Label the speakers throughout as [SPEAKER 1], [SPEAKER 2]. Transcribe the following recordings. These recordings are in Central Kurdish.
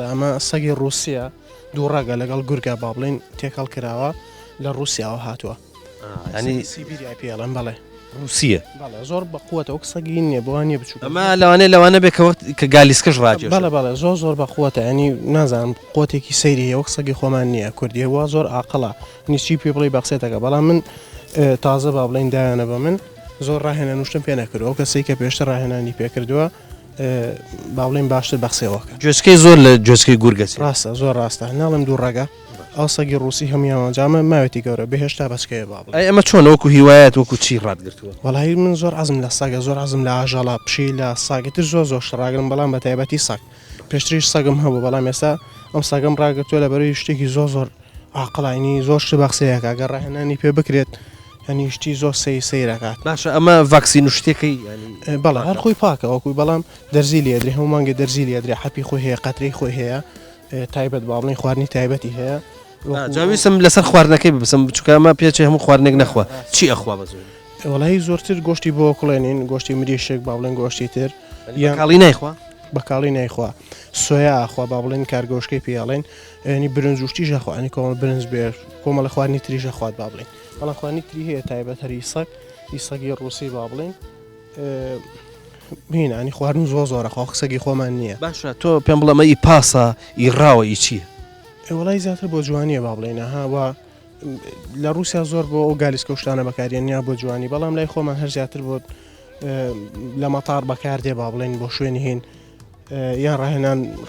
[SPEAKER 1] ئەمە سەگی رووسیا دوو ڕەگە لەگەڵ گورگە با بڵین تێکەڵ کراوە لە رووسیاوە هاتووە
[SPEAKER 2] ینی
[SPEAKER 1] سیبیریای پێڵم بەڵێ
[SPEAKER 2] رووسیە
[SPEAKER 1] زۆر بەقوتە وەک سەگی نییە بۆوانە بچوو
[SPEAKER 2] ئەمە لەوانە بێت کە گالیسکەش ڕاجێ
[SPEAKER 1] بەڵێ زۆر بەقوتە ینی نازانم قوتێکی سەیری وەک سەگی خۆمان نییە کوردیە وە زۆر عاقڵە نیچی پێ بڵی بەخسێتەکە بەڵام من تازە با بڵین دایانە بە من زۆر ڕاهێنە نوشتم پێ نەکردەوە کەسی کە پێشتر ڕاهێنانی پێکردووە باڵین باشتر بەخسێەوەکە
[SPEAKER 2] جۆسکەی زۆر لە جۆسکەی گورگەسی
[SPEAKER 1] ڕاستە زۆر ڕاستە ناڵم دوو ڕەگە ئەو سەگی ڕووسی هەمیانجامە ماوێتی گەورە بەهێشتا بەچکەیە با
[SPEAKER 2] ئەمە چۆن وەکو هیوایەت وەکو چی ڕادگرتووە
[SPEAKER 1] وەڵایی من زۆر عزم لە ساگە زۆر عزم لە ئاژەڵا پشی لە ساگتر زۆر شڕاگرم بەڵام بە تایبەتی ساگ پێشتریش سەگم هەبوو بەڵام ئێستا ئەم ساگەم ڕاگرتووە لە بەرەوەی شتێکی زۆر عاقڵینی زۆر شت بەخسەیەکە گە ڕاهێنانی پێ بکرێت هەنی شتی زۆر سەیرەکات
[SPEAKER 2] باشە ئەمە ڤاکسین و شتێکی
[SPEAKER 1] بەڵە هەر خۆی پاکە وەکوی بەڵام دەرزی لێدرێ هەمومانگە دەرزی لێدرێ حەپی خۆی هەیە قەتری خۆی هەیە تایبەت باڵی خواردنی تایبەتی هەیە
[SPEAKER 2] جاویستم لەسەر خواردنەکەی ببسم بچکەمە پێچێ هەموو خواردنێک نەخوا چی ئەخوا بە زۆر
[SPEAKER 1] وەڵایی زۆرتر گۆشتی بۆ کڵێنین گۆشتی مریشک با بڵێن گۆشتی تر
[SPEAKER 2] کاڵی نایخوا
[SPEAKER 1] بەکاڵی نایخوا سۆیا ئاخوا با بڵێن کارگۆشکی پیاڵێن ینی برنج وشتیش ئەخوانی کۆمەڵ برنج بێر کۆمەڵە خواردنی تریژە خوات با بڵێن بەڵام خواردنی تری هەیە تایبەت هەر ئیسەگی ڕووسی با بڵێن بینانی خواردن زۆرە خۆ سەگی خۆمان نییە
[SPEAKER 2] باشە تۆ پێم بڵێمە ئی پاسە ئی ڕاوە ئی چییە
[SPEAKER 1] وڵی زیاتر بۆ جوانیە با بڵێنە هاوە لە رووسیا زۆر بۆ ئەو گالیسکە شتانە بەکارێنیا بۆ جوانی بەڵام لای خۆمان هەر زیاتر بۆ لە مەتار بەکاردێ با بڵێن بۆ شوێنی هین یان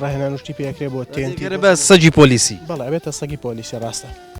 [SPEAKER 1] ڕاهێنان وشتی پێکرێ بۆ تێنتی
[SPEAKER 2] بە سەگی پۆلیسی
[SPEAKER 1] بەڵێ بێتە سەگی پۆلیسی ڕاستە